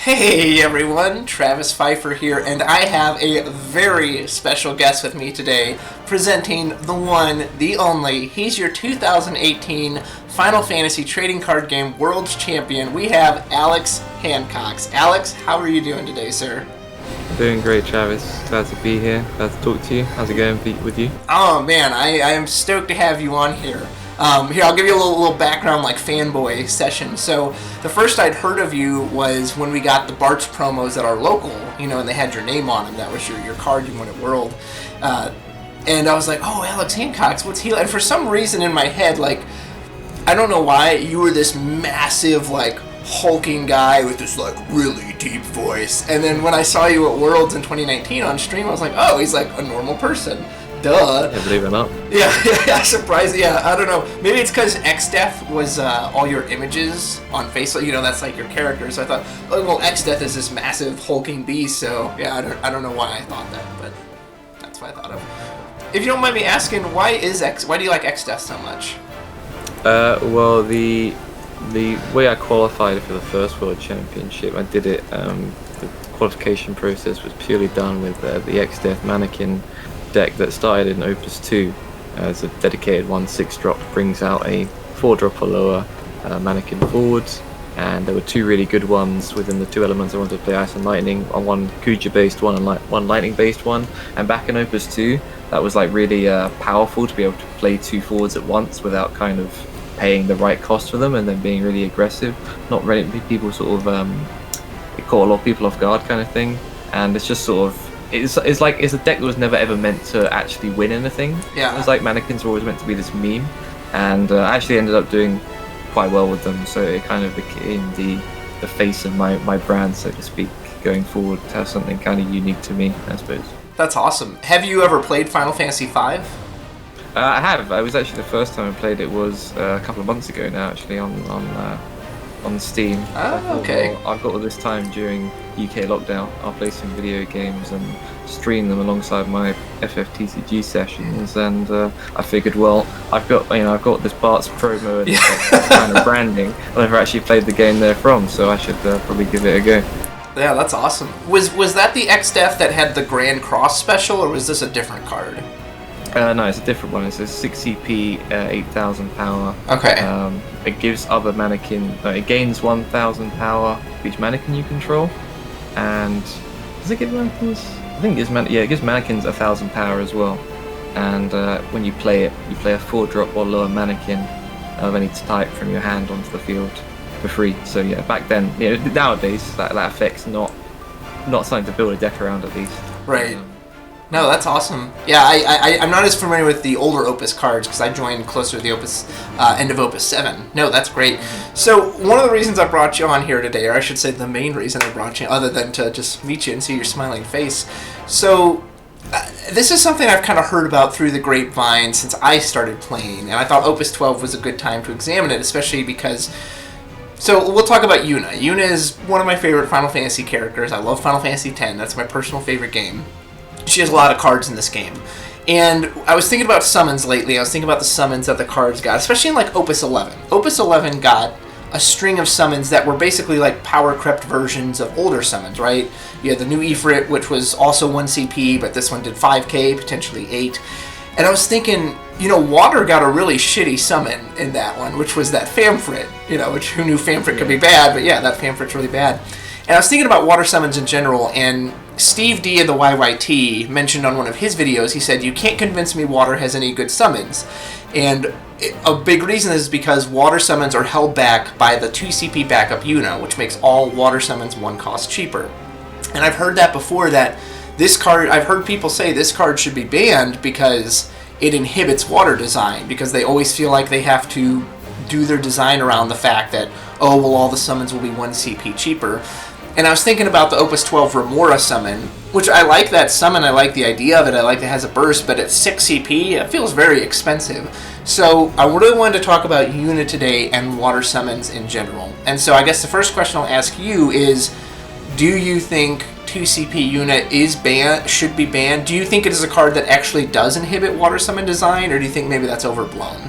Hey everyone, Travis Pfeiffer here, and I have a very special guest with me today, presenting the one, the only. He's your 2018 Final Fantasy trading card game World Champion. We have Alex Hancox. Alex, how are you doing today, sir? Doing great, Travis. Glad to be here. Glad to talk to you. How's it going with you? Oh man, I am stoked to have you on here. Here, I'll give you a little background, like fanboy session. So the first I'd heard of you was when we got the Bart's promos at our local, and they had your name on them. That was your card you won at World. And I was like, oh, Alex Hancox, what's he like? And for some reason in my head, like, I don't know why, you were this massive, like, hulking guy with this, like, really deep voice. And then when I saw you at Worlds in 2019 on stream, I was like, oh, he's like a normal person. Duh. Yeah, believe it or not. Yeah, surprised. Yeah, I don't know. Maybe it's because X-Death was all your images on Facebook. That's like your character. So I thought, oh, well, X-Death is this massive hulking beast. So yeah, I don't know why I thought that, but that's what I thought of. If you don't mind me asking, why do you like X-Death so much? Well, the way I qualified for the first World Championship, I did it. The qualification process was purely done with the X-Death mannequin deck that started in Opus 2 as a dedicated 1/6-drop, brings out a 4-drop or lower mannequin forwards, and there were two really good ones within the two elements I wanted to play, Ice and Lightning, on one Kuja based one and one Lightning based one. And back in Opus 2, that was like really powerful to be able to play two forwards at once without kind of paying the right cost for them and then being really aggressive, not letting people sort of it caught a lot of people off guard kind of thing. And it's just sort of it's a deck that was never ever meant to actually win anything. Yeah. It was like mannequins were always meant to be this meme, and I actually ended up doing quite well with them, so it kind of became the face of my brand, so to speak, going forward, to have something kind of unique to me, I suppose. That's awesome. Have you ever played Final Fantasy V? I have. I was actually, the first time I played it was a couple of months ago now, actually, on Steam. Oh, okay. Well, I've got all this time during UK lockdown. I'll play some video games and stream them alongside my TCG sessions, and I figured, well, I've got this Bart's promo and kind of branding. I've never actually played the game they're from, so I should probably give it a go. Yeah, that's awesome. Was that the X-Death that had the Grand Cross special, or was this a different card? No, it's a different one. It's a 6 CP, 8,000 power. Okay. It gives other mannequin. It gains 1,000 power for each mannequin you control, and does it give mannequins? I think it gives mannequins 1,000 power as well. And when you play it, you play a 4-drop or lower mannequin of any type from your hand onto the field for free. So yeah, back then, nowadays that effect's not something to build a deck around, at least. Right. No, that's awesome. Yeah, I'm not as familiar with the older Opus cards because I joined closer to the Opus end of Opus 7. No, that's great. So one of the reasons I brought you on here today, or I should say the main reason I brought you, other than to just meet you and see your smiling face. So this is something I've kind of heard about through the grapevine since I started playing, and I thought Opus 12 was a good time to examine it, especially because... So we'll talk about Yuna. Yuna is one of my favorite Final Fantasy characters. I love Final Fantasy X. That's my personal favorite game. She has a lot of cards in this game. And I was thinking about summons lately. I was thinking about the summons that the cards got, especially in like Opus 11. Opus 11 got a string of summons that were basically like power-crept versions of older summons, right? You had the new Ifrit, which was also 1 CP, but this one did 5k, potentially 8. And I was thinking, Water got a really shitty summon in that one, which was that Famfrit, which who knew Famfrit could be bad, but yeah, that Famfrit's really bad. And I was thinking about water summons in general, and Steve D of the YYT mentioned on one of his videos, he said, you can't convince me water has any good summons. And a big reason is because water summons are held back by the 2 CP backup Yuna, which makes all water summons 1 cost cheaper. And I've heard that before, that this card, I've heard people say this card should be banned because it inhibits water design, because they always feel like they have to do their design around the fact that, oh, well, all the summons will be 1 CP cheaper. And I was thinking about the Opus 12 Remora summon, which I like that summon, I like the idea of it, I like that it has a burst, but at 6 CP, it feels very expensive. So I really wanted to talk about Yuna today and water summons in general. And so I guess the first question I'll ask you is, do you think 2 CP Yuna should be banned? Do you think it is a card that actually does inhibit water summon design, or do you think maybe that's overblown?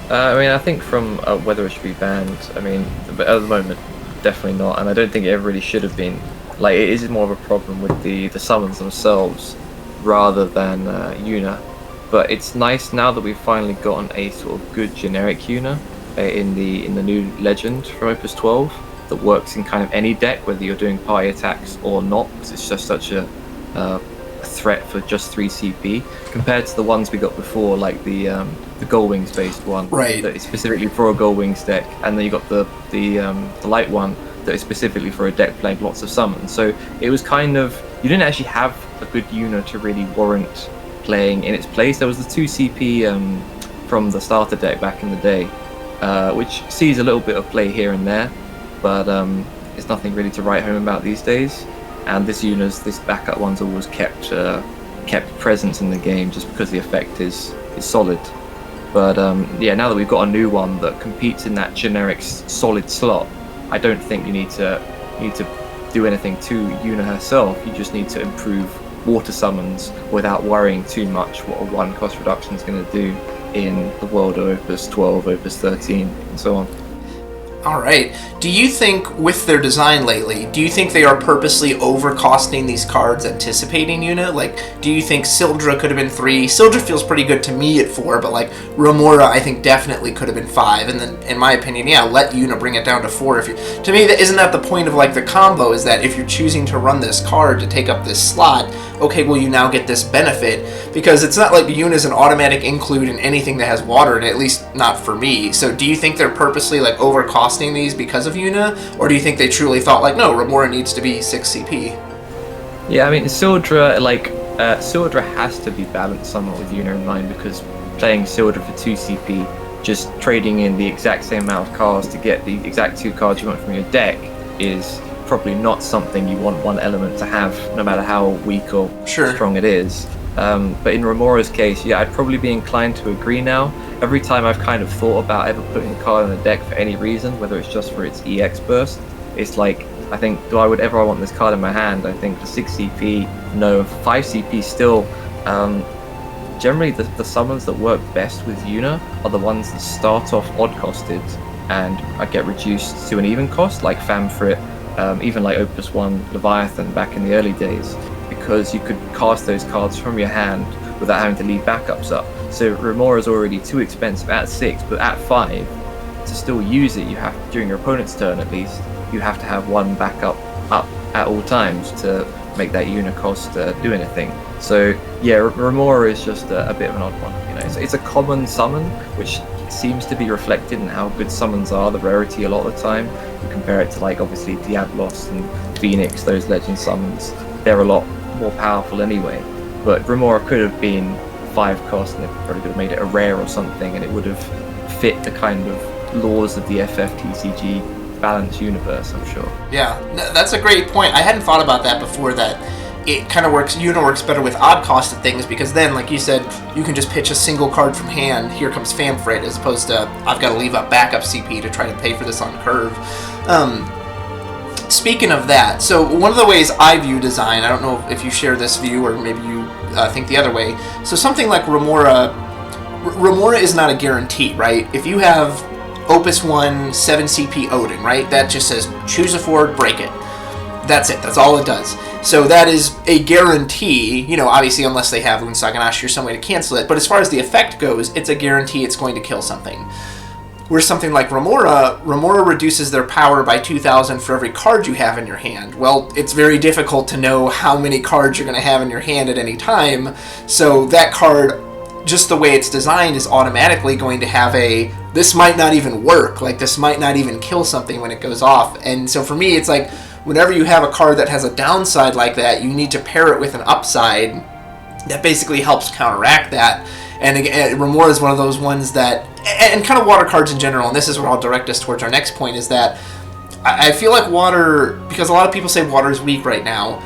I think from whether it should be banned, at the moment, definitely not, and I don't think it ever really should have been. Like, it is more of a problem with the summons themselves rather than Yuna. But it's nice now that we've finally gotten a sort of good generic Yuna in the new legend from Opus 12 that works in kind of any deck, whether you're doing party attacks or not, because it's just such a threat for just 3 CP compared to the ones we got before, like the Gold Wings based one, right, that is specifically for a Gold Wings deck, and then you got the light one that is specifically for a deck playing lots of summons. So it was kind of, you didn't actually have a good Yuna to really warrant playing in its place. There was the 2 CP from the starter deck back in the day, which sees a little bit of play here and there, but it's nothing really to write home about these days. And this backup one's always kept presence in the game just because the effect is solid. But yeah, now that we've got a new one that competes in that generic solid slot, I don't think you need to do anything to Yuna herself. You just need to improve water summons without worrying too much what a 1 cost reduction is going to do in the world of Opus 12, Opus 13, and so on. All right. Do you think with their design lately, do you think they are purposely overcosting these cards, anticipating Yuna? Like, do you think Sildra could have been 3? Sildra feels pretty good to me at 4, but like Remora, I think definitely could have been 5. And then, in my opinion, yeah, let Yuna bring it down to 4. To me, isn't that the point of like the combo? Is that if you're choosing to run this card to take up this slot, okay, well, you now get this benefit, because it's not like Yuna is an automatic include in anything that has water in it, at least not for me. So do you think they're purposely like overcosting these because of Yuna, or do you think they truly thought like, no, Remora needs to be 6 CP? Yeah, I mean, Sildra has to be balanced somewhat with Yuna in mind, because playing Sildra for 2 CP, just trading in the exact same amount of cards to get the exact 2 cards you want from your deck is probably not something you want one element to have, no matter how weak or strong it is. But in Remora's case, yeah, I'd probably be inclined to agree now. Every time I've kind of thought about ever putting a card in the deck for any reason, whether it's just for its EX burst, it's like, I think, do I would ever want this card in my hand? I think for 6 CP, no. 5 CP still. Generally, the summons that work best with Yuna are the ones that start off odd costed and get reduced to an even cost, like Famfrit, even like Opus 1 Leviathan back in the early days, because you could cast those cards from your hand without having to leave backups up. So Remora's already too expensive at 6, but at 5, to still use it, you have, during your opponent's turn at least, you have to have 1 backup up at all times to make that Yuna cost do anything. So yeah, Remora is just a bit of an odd one. You know, it's a common summon, which seems to be reflected in how good summons are, the rarity a lot of the time. You compare it to like obviously Diablos and Phoenix, those legend summons. They're a lot more powerful anyway. But Remora could have been 5 cost, and they probably could have made it a rare or something, and it would have fit the kind of laws of the FF-TCG balance universe, I'm sure. Yeah, that's a great point. I hadn't thought about that before, that it kind of works, Yuna works better with odd costed things, because then, like you said, you can just pitch a single card from hand, here comes Famfrit, as opposed to, I've got to leave up backup CP to try to pay for this on curve. Speaking of that, so one of the ways I view design, I don't know if you share this view, or maybe you think the other way, so something like Remora is not a guarantee, right? If you have Opus 1 7 CP Odin, right, that just says choose a 4, break it. That's it, that's all it does. So that is a guarantee, you know, obviously unless they have Unsaganashi or some way to cancel it, but as far as the effect goes, it's a guarantee it's going to kill something. Whereas something like Remora reduces their power by 2,000 for every card you have in your hand. Well, it's very difficult to know how many cards you're going to have in your hand at any time, so that card, just the way it's designed, is automatically going to have a, this might not even work, like this might not even kill something when it goes off. And so for me, it's like, whenever you have a card that has a downside like that, you need to pair it with an upside that basically helps counteract that. And again, Remora is one of those ones that, and kind of water cards in general, and this is where I'll direct us towards our next point, is that I feel like water, because a lot of people say water is weak right now,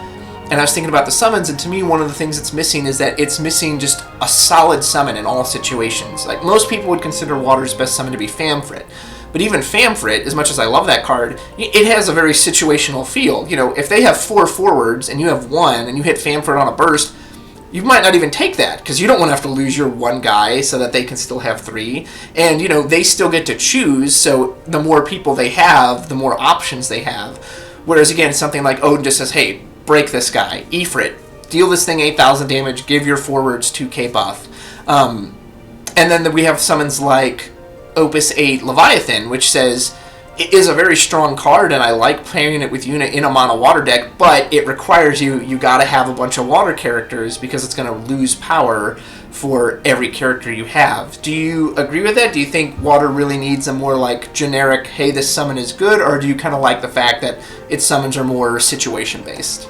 and I was thinking about the summons, and to me one of the things it's missing is that it's missing just a solid summon in all situations. Like, most people would consider water's best summon to be Famfrit. But even Famfrit, as much as I love that card, it has a very situational feel. You know, if they have 4 forwards and you have 1 and you hit Famfrit on a burst, you might not even take that because you don't want to have to lose your one guy so that they can still have 3. And, they still get to choose, so the more people they have, the more options they have. Whereas, again, something like Odin just says, hey, break this guy. Ifrit, deal this thing 8,000 damage, give your forwards 2k buff. And then we have summons like Opus 8 Leviathan, which says it is a very strong card, and I like playing it with Yuna in a mono water deck, but it requires you gotta have a bunch of water characters because it's gonna lose power for every character you have. Do you agree with that? Do you think water really needs a more like generic, hey, this summon is good, or do you kind of like the fact that its summons are more situation based?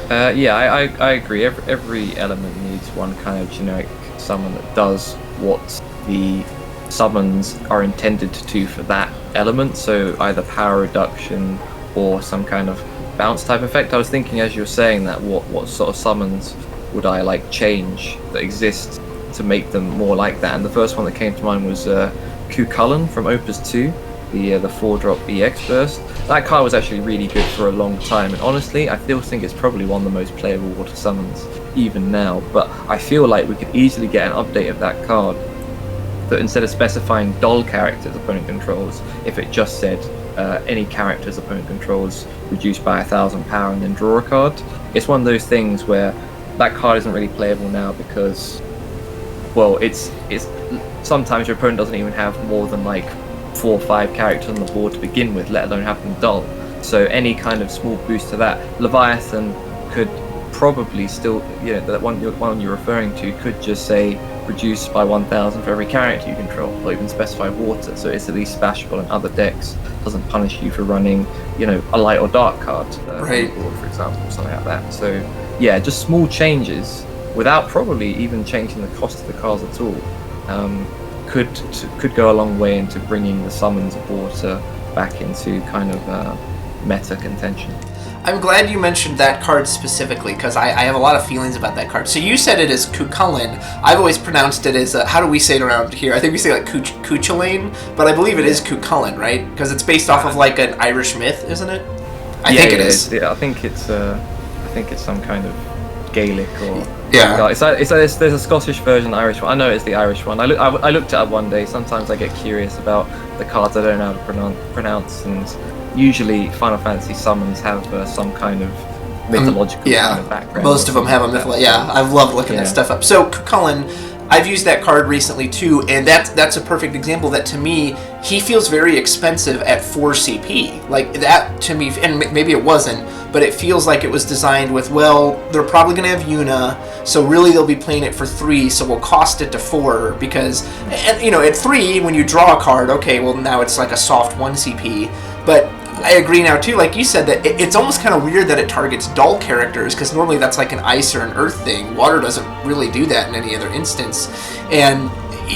Yeah, I agree. Every element needs one kind of generic summon that does what the summons are intended to do for that element, so either power reduction or some kind of bounce type effect. I was thinking as you were saying that, what sort of summons would I like change that exist to make them more like that, and the first one that came to mind was Kukulkan from Opus 2, the 4-drop EX burst. That card was actually really good for a long time, and honestly I still think it's probably one of the most playable water summons even now, but I feel like we could easily get an update of that card that instead of specifying doll characters opponent controls, if it just said any characters opponent controls reduced by 1,000 power and then draw a card. It's one of those things where that card isn't really playable now because, well, it's sometimes your opponent doesn't even have more than like 4 or 5 characters on the board to begin with, let alone have them dull. So any kind of small boost to that, Leviathan could probably still, that one you're referring to could just say reduce by 1,000 for every character you control, or even specify water, so it's at least splashable in other decks. Doesn't punish you for running, a light or dark card, right, board, for example, or something like that. So yeah, just small changes without probably even changing the cost of the cards at all, could go a long way into bringing the summons of water back into kind of meta contention. I'm glad you mentioned that card specifically because I have a lot of feelings about that card. So you said it as Kukulkan. I've always pronounced it as, how do we say it around here? I think we say like Kuchulain, but I believe it is Kukulkan, right? Because it's based off of like an Irish myth, isn't it? I think it is. I think it's some kind of Gaelic or... Yeah. There's a Scottish version, Irish one. I know it's the Irish one. I looked it up one day. Sometimes I get curious about the cards I don't know how to pronounce, and usually Final Fantasy summons have some kind of mythological kind of background. Most of them have a mythological. Yeah, I've loved looking that stuff up. So Kukulkan, I've used that card recently too, and that's a perfect example that to me, he feels very expensive at 4 CP. Like that to me, and maybe it wasn't, but it feels like it was designed with, well, they're probably going to have Yuna, so really they'll be playing it for 3, so we'll cost it to 4, because, and at 3, when you draw a card, okay, well now it's like a soft 1 CP, but I agree now too, like you said, that it's almost kind of weird that it targets dull characters, because normally that's like an ice or an earth thing. Water doesn't really do that in any other instance. And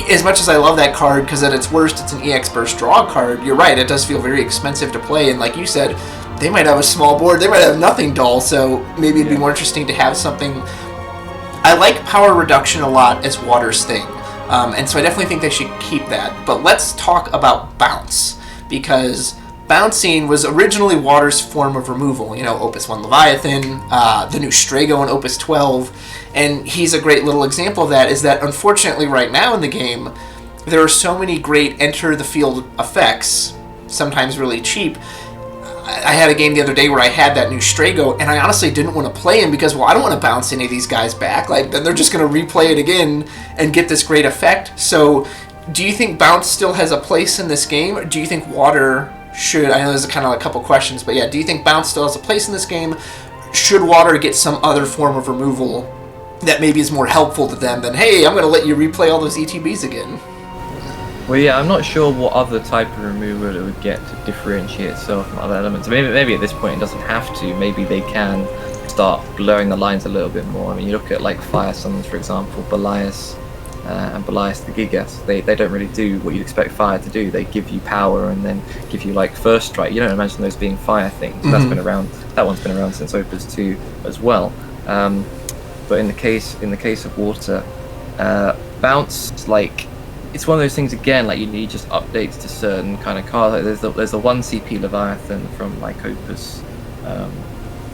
as much as I love that card, because at its worst it's an EX burst draw card, you're right, it does feel very expensive to play, and like you said, they might have a small board, they might have nothing dull, so maybe it'd be more interesting to have something. I like power reduction a lot as Water's thing, and so I definitely think they should keep that. But let's talk about bounce, because bouncing was originally Water's form of removal. Opus 1 Leviathan, the new Strago in Opus 12, and he's a great little example of that, is that unfortunately right now in the game, there are so many great enter-the-field effects, sometimes really cheap. I had a game the other day where I had that new Strago, and I honestly didn't want to play him because, well, I don't want to bounce any of these guys back. Like, then they're just going to replay it again and get this great effect. So, do you think bounce still has a place in this game, or do you think Water should, I know there's kind of a couple questions, but yeah, do you think bounce still has a place in this game? Should Water get some other form of removal that maybe is more helpful to them than, hey, I'm going to let you replay all those ETBs again? Well, yeah, I'm not sure what other type of removal it would get to differentiate itself from other elements. Maybe at this point it doesn't have to. Maybe they can start blurring the lines a little bit more. I mean, you look at like fire summons, for example, Belias and Belias the Gigas. They don't really do what you'd expect fire to do. They give you power and then give you like first strike. You don't imagine those being fire things. Mm-hmm. That's been around. That one's been around since Opus 2 as well. But in the case of Water, bounce, like, it's one of those things again, like you need just updates to certain kind of cards. Like there's the 1 CP Leviathan from like Opus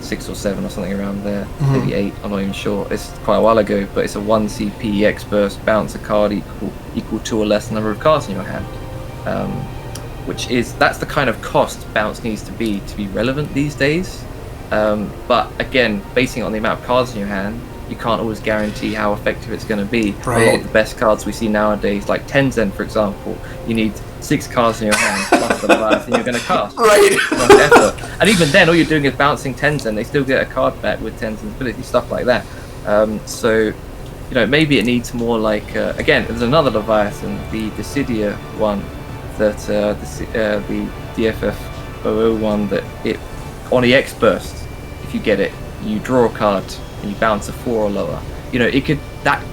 6 or 7 or something around there, maybe 8. I'm not even sure. It's quite a while ago, but it's a 1 CP X burst, bounce a card equal to or less the number of cards in your hand, that's the kind of cost bounce needs to be relevant these days. But again, basing it on the amount of cards in your hand, you can't always guarantee how effective it's going to be. Right. A lot of the best cards we see nowadays, like Tenzen for example, you need 6 cards in your hand plus the Leviathan you're going to cast. Right. Effort. And even then, all you're doing is bouncing Tenzen. They still get a card back with Tenzen's ability, stuff like that. So, maybe it needs more like, again, there's another Leviathan, the Dissidia one, that the DFF00 one, that it, on the X burst, if you get it, you draw a card and you bounce a 4 or lower.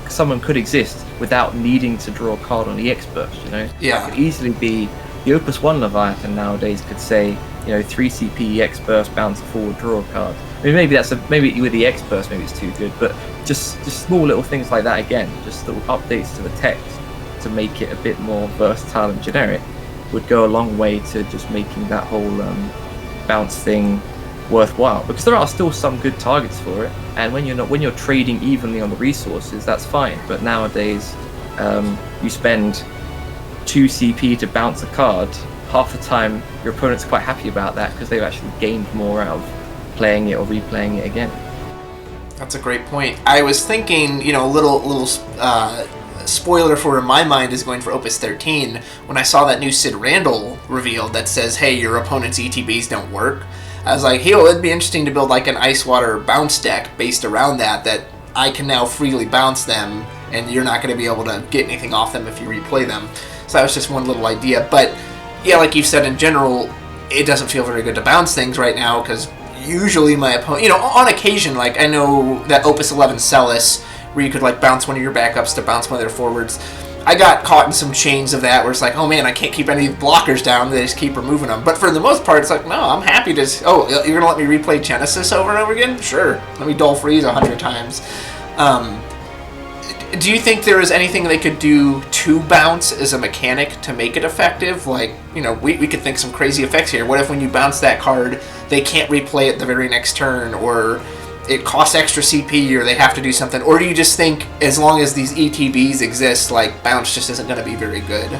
Someone could exist without needing to draw a card on the X burst. Yeah. It could easily be the Opus 1 Leviathan nowadays could say, 3 CP X burst, bounce a 4, draw a card. I mean, maybe with the X burst, maybe it's too good, but just small little things like that. Again, just little updates to the text to make it a bit more versatile and generic would go a long way to just making that whole bounce thing worthwhile, because there are still some good targets for it, and when you're trading evenly on the resources, that's fine. But nowadays, you spend 2 CP to bounce a card. Half the time, your opponent's quite happy about that because they've actually gained more out of playing it or replaying it again. That's a great point. I was thinking, a little spoiler for in my mind is going for Opus 13 when I saw that new Sid Randall revealed that says, hey, your opponent's ETBs don't work. I was like, hey, it'd be interesting to build like an Ice Water bounce deck based around that I can now freely bounce them and you're not going to be able to get anything off them if you replay them. So that was just one little idea. But yeah, like you said, in general, it doesn't feel very good to bounce things right now because usually my opponent, on occasion, like I know that Opus 11 Celis, where you could like bounce one of your backups to bounce one of their forwards. I got caught in some chains of that where it's like, oh man, I can't keep any blockers down. They just keep removing them. But for the most part, it's like, no, I'm happy to. Oh, you're gonna let me replay Genesis over and over again? Sure. Let me dull freeze 100 times. Do you think there is anything they could do to bounce as a mechanic to make it effective? Like, we could think some crazy effects here. What if when you bounce that card, they can't replay it the very next turn, or it costs extra CP, or they have to do something? Or do you just think as long as these ETBs exist, like, bounce just isn't going to be very good?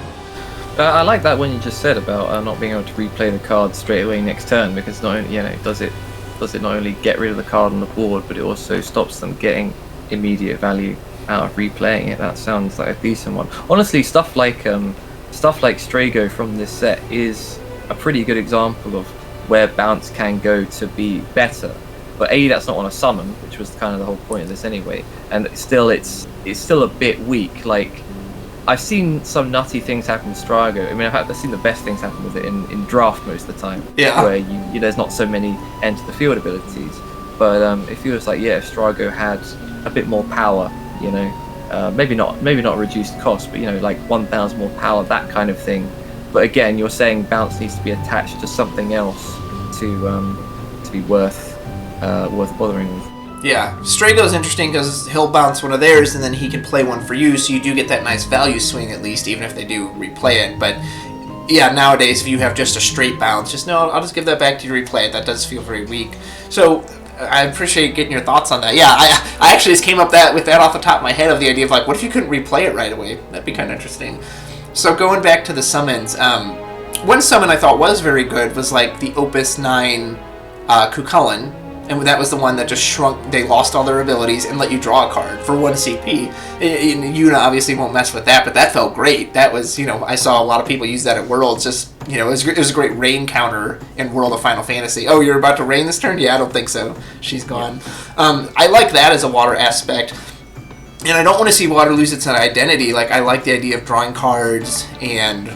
I like that one you just said about not being able to replay the card straight away next turn, because not only does it not only get rid of the card on the board, but it also stops them getting immediate value out of replaying it. That sounds like a decent one. Honestly, stuff like Strago from this set is a pretty good example of where bounce can go to be better. But that's not on a summon, which was kind of the whole point of this anyway. And it's still a bit weak. Like, I've seen some nutty things happen with Strago. I mean, I've seen the best things happen with it in draft most of the time. Yeah. Where there's not so many enter the field abilities. But it feels like, if Strago had a bit more power, maybe not reduced cost, but like 1,000 more power, that kind of thing. But again, you're saying bounce needs to be attached to something else to be worth bothering with. Yeah, Strago's interesting because he'll bounce one of theirs and then he can play one for you, so you do get that nice value swing at least, even if they do replay it. But yeah, nowadays if you have just a straight bounce, I'll just give that back to you to replay it. That does feel very weak. So I appreciate getting your thoughts on that. Yeah, I actually just came up with that off the top of my head, of the idea of like, what if you couldn't replay it right away? That'd be kind of interesting. So going back to the summons, one summon I thought was very good was like the Opus 9 Kukulkan. And that was the one that just shrunk, they lost all their abilities and let you draw a card for 1 CP. Yuna obviously won't mess with that, but that felt great. That was, I saw a lot of people use that at Worlds. Just, it was a great rain counter in World of Final Fantasy. Oh, you're about to rain this turn? Yeah, I don't think so. She's gone. I like that as a water aspect. And I don't want to see water lose its identity. Like, I like the idea of drawing cards and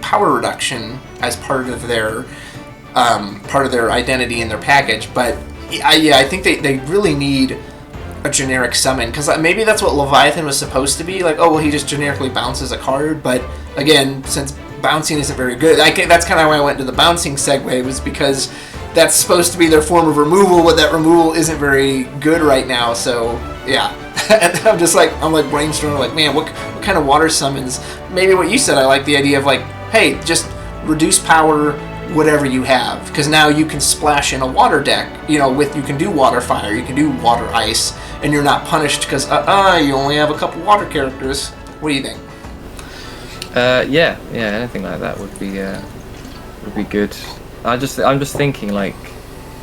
power reduction as part of their identity in their package. But I think they really need a generic summon, because maybe that's what Leviathan was supposed to be. Like, oh well, he just generically bounces a card. But again, since bouncing isn't very good, that's kind of why I went to the bouncing segue, was because that's supposed to be their form of removal, but that removal isn't very good right now. So yeah. And I'm brainstorming, like, man, what kind of water summons? Maybe what you said, I like the idea of like, hey, just reduce power, whatever you have, because now you can splash in a water deck, you can do water fire, you can do water ice, and you're not punished because you only have a couple water characters. What do you think? Yeah, anything like that would be good. I'm just thinking, like,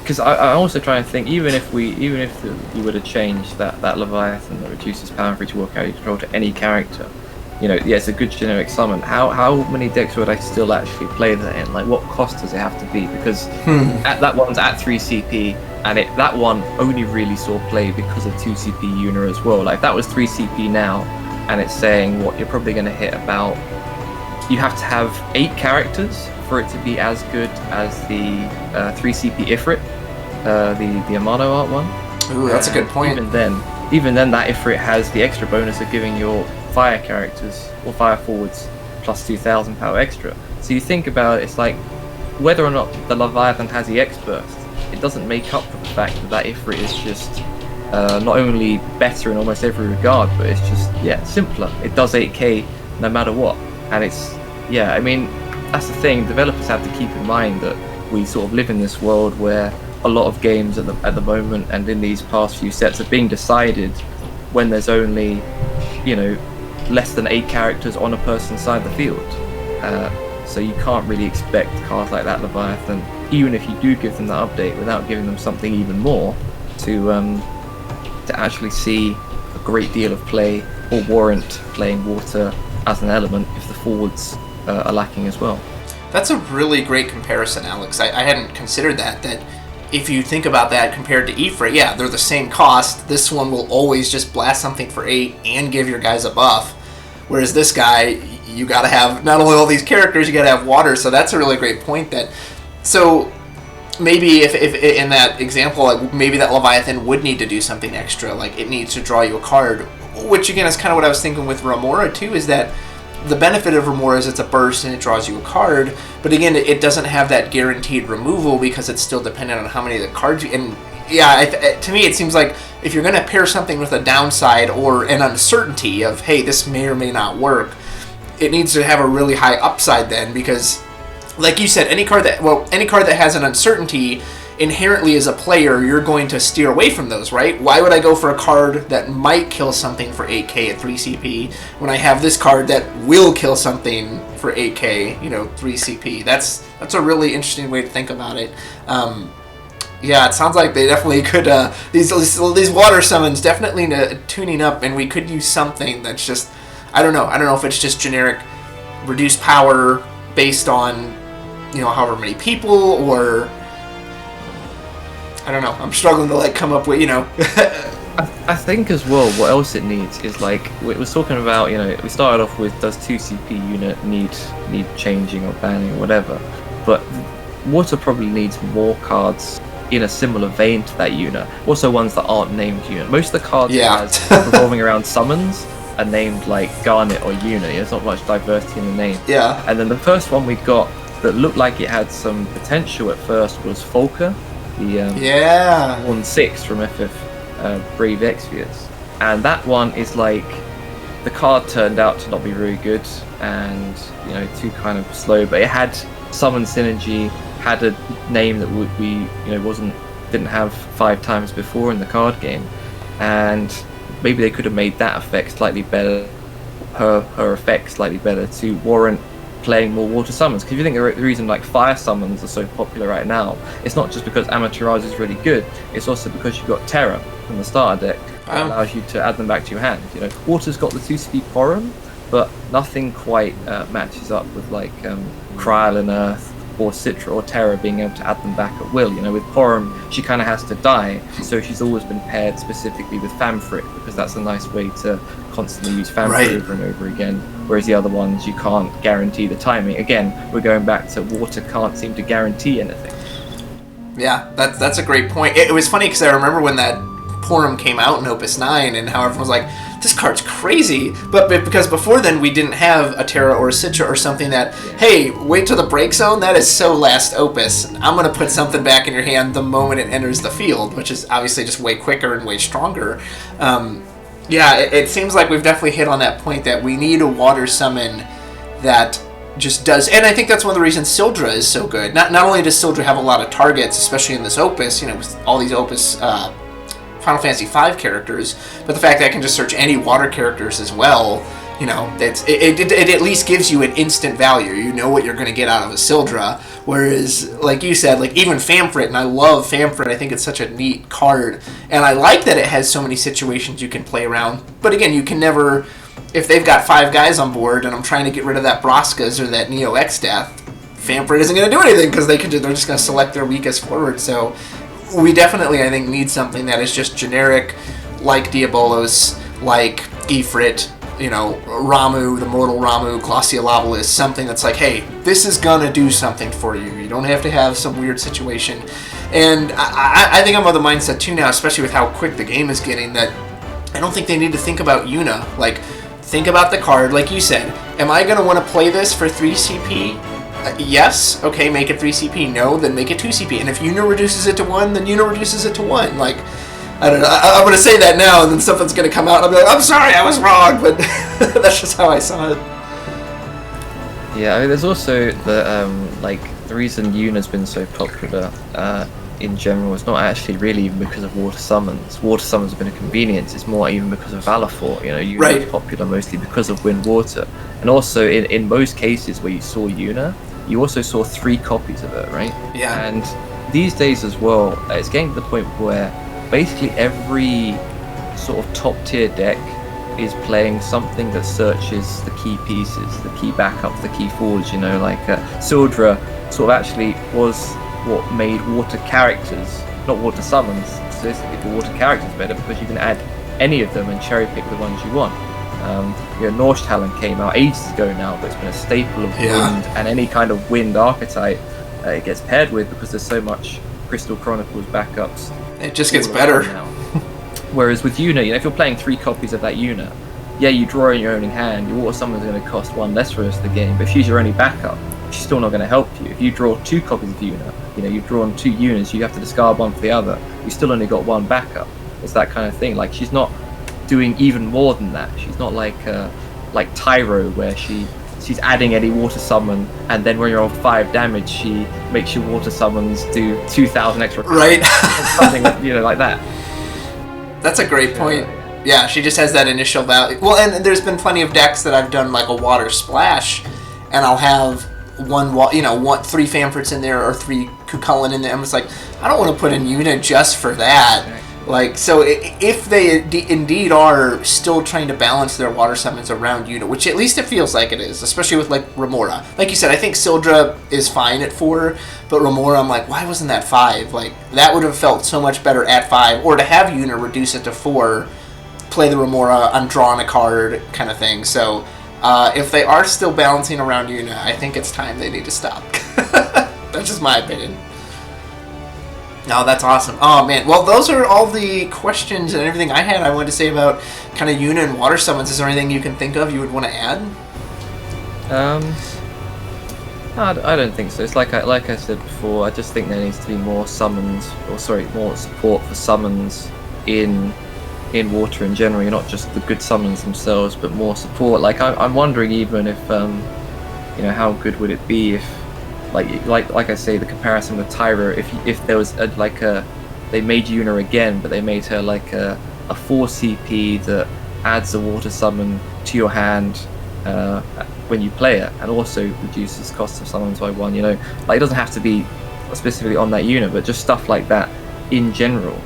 because I also try and think, even if you were to change that Leviathan that reduces power for each war carrier you control to any character, it's a good generic summon. How many decks would I still actually play that in? Like, what cost does it have to be? Because that one's at 3 CP, and that one only really saw play because of 2 CP Yuna as well. Like, that was 3 CP now, and it's saying what you're probably going to hit about. You have to have 8 characters for it to be as good as the 3 CP Ifrit, the Amano art one. Ooh, that's a good point. Even then, that Ifrit has the extra bonus of giving your fire characters or fire forwards plus 2,000 power extra. So you think about it, it's like whether or not the Leviathan has the X burst, it doesn't make up for the fact that Ifrit is just not only better in almost every regard, but it's just simpler. It does 8k no matter what, and I mean, that's the thing. Developers have to keep in mind that we sort of live in this world where a lot of games at the moment and in these past few sets are being decided when there's only less than 8 characters on a person's side of the field. So you can't really expect cards like that Leviathan, even if you do give them that update, without giving them something even more to actually see a great deal of play or warrant playing water as an element if the forwards are lacking as well. That's a really great comparison, Alex. I hadn't considered that if you think about that compared to Ifrit, they're the same cost. This one will always just blast something for 8 and give your guys a buff. Whereas this guy, you gotta have not only all these characters, you gotta have water. So that's a really great point. So maybe if in that example, like maybe that Leviathan would need to do something extra, like it needs to draw you a card. Which again is kind of what I was thinking with Remora too, is that the benefit of Remora is it's a burst and it draws you a card, but again, it doesn't have that guaranteed removal because it's still dependent on how many of the cards you... And to me, it seems like if you're going to pair something with a downside or an uncertainty of, hey, this may or may not work, it needs to have a really high upside then, because, like you said, any card that has an uncertainty, inherently as a player, you're going to steer away from those, right? Why would I go for a card that might kill something for 8k at 3 CP when I have this card that will kill something for 8k, 3 CP? That's a really interesting way to think about it. It sounds like they definitely could, these water summons definitely tuning up, and we could use something that's just, I don't know if it's just generic reduced power based on, however many people, or I don't know. I'm struggling to come up with, I think as well, what else it needs is we was talking about. We started off with, does 2 CP unit need changing or banning or whatever, but water probably needs more cards in a similar vein to that unit. Also ones that aren't named unit. Most of the cards it has revolving around summons are named like Garnet or Yuna. There's not much diversity in the name. Yeah. And then the first one we got that looked like it had some potential at first was Folker. The 1/6 from FF Brave Exvius, and that one is the card turned out to not be very good and too kind of slow, but it had summon synergy, had a name that would be didn't have 5 times before in the card game, and maybe they could have made that effect slightly better, her effect slightly better to warrant playing more water summons. Because if you think the reason fire summons are so popular right now, it's not just because Amaterasu is really good, it's also because you've got Terra from the starter deck that allows you to add them back to your hand. Water's got the 2 speed Porum, but nothing quite matches up with Kryl and Earth or Citra or Terra being able to add them back at will. With Porum, she kind of has to die, so she's always been paired specifically with Famfrit, because that's a nice way to constantly use Famfrit over and over again, whereas the other ones, you can't guarantee the timing. Again, we're going back to water can't seem to guarantee anything. Yeah, that's a great point. It was funny because I remember when that Porum came out in Opus 9 and how everyone was like, this card's crazy, but because before then we didn't have a Terra or a Citra or something that, hey, wait till the break zone, that is so last Opus, I'm going to put something back in your hand the moment it enters the field, which is obviously just way quicker and way stronger. It seems like we've definitely hit on that point that we need a water summon that just does, and I think that's one of the reasons Sildra is so good. Not only does Sildra have a lot of targets, especially in this Opus, with all these Opus Final Fantasy V characters, but the fact that I can just search any water characters as well, it at least gives you an instant value. You know what you're going to get out of a Sildra. Whereas, like you said, even Famfrit, and I love Famfrit, I think it's such a neat card, and I like that it has so many situations you can play around. But again, you can never, if they've got 5 guys on board and I'm trying to get rid of that Braskas or that Neo X-Death, Famfrit isn't going to do anything because they're just going to select their weakest forward. So we definitely, I think, need something that is just generic, like Diabolos, like Ifrit, Ramu, the Mortal Ramu, Glaciolabalus, something that's like, hey, this is gonna do something for you. You don't have to have some weird situation. And I think I'm of the mindset too now, especially with how quick the game is getting, that I don't think they need to think about Yuna. Think about the card, like you said. Am I gonna want to play this for 3 CP? Yes. Okay, make it 3 CP. No, then make it 2 CP. And if Yuna reduces it to 1, then Yuna reduces it to 1. I don't know. I'm going to say that now, and then something's going to come out, and I'll be like, I'm sorry, I was wrong, but that's just how I saw it. Yeah, there's also the reason Yuna's been so popular in general is not actually really even because of water summons. Water summons have been a convenience. It's more even because of Valor Fort. Yuna's popular mostly because of Wind Water. And also, in most cases where you saw Yuna, you also saw 3 copies of her, right? Yeah. And these days as well, it's getting to the point where basically every sort of top tier deck is playing something that searches the key pieces, the key backups, the key forwards. Sildra sort of actually was what made water characters, not water summons specifically, but water characters better, because you can add any of them and cherry pick the ones you want. Norse Talon came out ages ago now, but it's been a staple of wind, and any kind of wind archetype it gets paired with, because there's so much Crystal Chronicles backups. It just gets better now. Whereas with Yuna, if you're playing 3 copies of that Yuna, you draw in your own hand, your water summon is going to cost 1 less for the rest of the game, but if she's your only backup, she's still not going to help you. If you draw 2 copies of Yuna, you've drawn 2 Yunas, you have to discard one for the other, you still only got 1 backup. It's that kind of thing. She's not doing even more than that. She's not like Tyro, where she's adding any water summon, and then when you're on 5 damage, she makes your water summons do 2,000 extra. Right. Something like that. That's a great point. Yeah, she just has that initial value. Well, and there's been plenty of decks that I've done a water splash, and I'll have 3 Famfrits in there or 3 Cucullin in there. I'm just like, I don't want to put in Yuna just for that. So if they indeed are still trying to balance their water summons around Yuna, which at least it feels like it is, especially with Remora. Like you said, I think Sildra is fine at 4, but Remora, I'm like, why wasn't that 5? That would have felt so much better at 5, or to have Yuna reduce it to 4, play the Remora, I'm drawing a card kind of thing. So if they are still balancing around Yuna, I think it's time they need to stop. That's just my opinion. No, that's awesome. Oh, man. Well, those are all the questions and everything I wanted to say about kind of Yuna and water summons. Is there anything you can think of you would want to add? I don't think so. It's like I said before, I just think there needs to be more summons, more support for summons in water in general. Not just the good summons themselves, but more support. I'm wondering even if, how good would it be if, like I say, the comparison with Tyro, if there was they made Yuna again, but they made her a 4 CP that adds a water summon to your hand when you play it, and also reduces cost of summons by 1. It doesn't have to be specifically on that Yuna, but just stuff like that in general.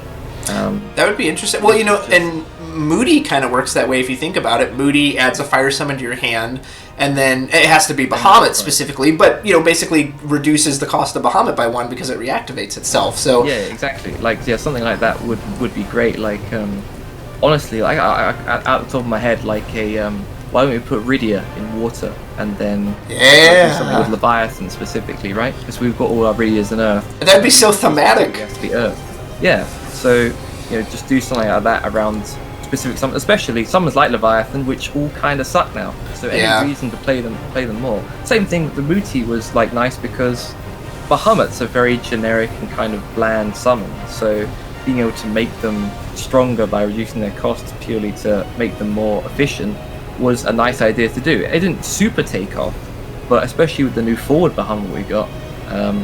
That would be interesting. Well, and Moody kind of works that way if you think about it. Moody adds a fire summon to your hand, and then it has to be Bahamut specifically, but basically reduces the cost of Bahamut by 1 because it reactivates itself. So yeah, exactly. Something like that would be great. Honestly, out the top of my head, why don't we put Rydia in water and then do something with Leviathan specifically, right? Because we've got all our Rydias in Earth. That'd be so thematic. It has to be Earth. Yeah. So just do something like that around specific summons, especially summons like Leviathan, which all kind of suck now. So any reason to play them more. Same thing. The Muti was nice because Bahamut's a very generic and kind of bland summon. So being able to make them stronger by reducing their costs purely to make them more efficient was a nice idea to do. It didn't super take off, But especially with the new forward Bahamut we got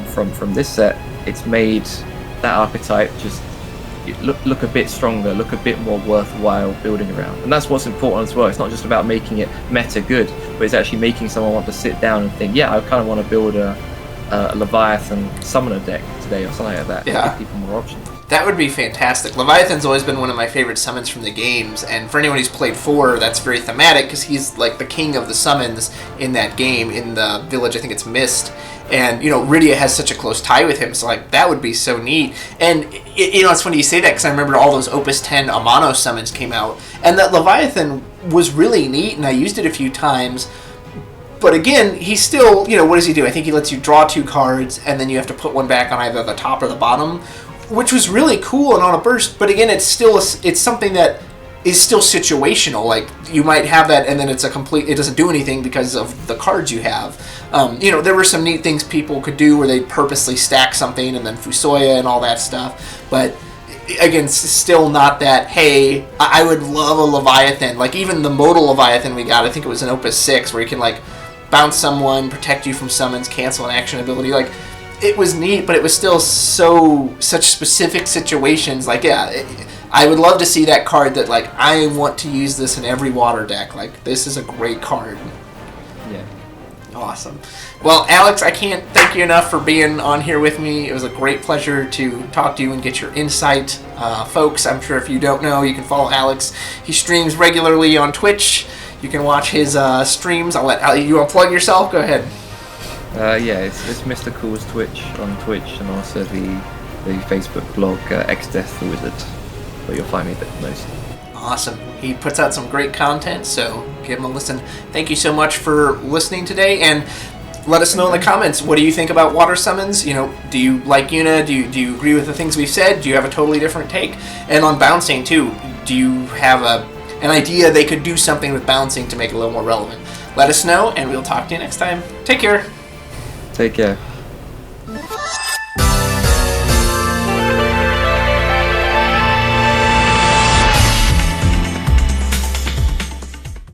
from this set, it's made that archetype just look a bit stronger, look a bit more worthwhile building around. And that's what's important as well. It's not just about making it meta good, but it's actually making someone want to sit down and think, yeah, I kind of want to build a Leviathan summoner deck today or something like that. Yeah. Give people more options. That would be fantastic. Leviathan's always been one of my favorite summons from the games, and for anyone who's played 4, that's very thematic because he's like the king of the summons in that game. In the village, I think it's Mist, and Rydia has such a close tie with him, so like that would be so neat. And it's funny you say that because I remember all those Opus 10 Amano summons came out, and that Leviathan was really neat, and I used it a few times. But again, he's still, what does he do? I think he lets you draw 2 cards, and then you have to put one back on either the top or the bottom, which was really cool and on a burst. But again, it's something that is still situational. Like, you might have that, and then it doesn't do anything because of the cards you have. There were some neat things people could do where they purposely stack something, and then Fusoya and all that stuff. But again, still not that, hey, I would love a Leviathan. Like, even the modal Leviathan we got, I think it was an Opus 6, where you can, like, bounce someone, protect you from summons, cancel an action ability. Like, it was neat, but it was still such specific situations. Like, yeah, I would love to see that card that, like, I want to use this in every water deck. Like, this is a great card. Yeah. Awesome. Well, Alex, I can't thank you enough for being on here with me. It was a great pleasure to talk to you and get your insight. Folks, I'm sure if you don't know, you can follow Alex. He streams regularly on Twitch. You can watch his streams. I'll let you unplug yourself. Go ahead. Yeah, it's Mr. Cool's Twitch on Twitch, and also the Facebook blog X-Death the Wizard, where you'll find me the most. Awesome. He puts out some great content, so give him a listen. Thank you so much for listening today, and let us know in the comments, what do you think about water summons? Do you like Yuna? Do you agree with the things we've said? Do you have a totally different take? And on bouncing too, do you have an idea they could do something with bouncing to make it a little more relevant? Let us know, and we'll talk to you next time. Take care. Take care.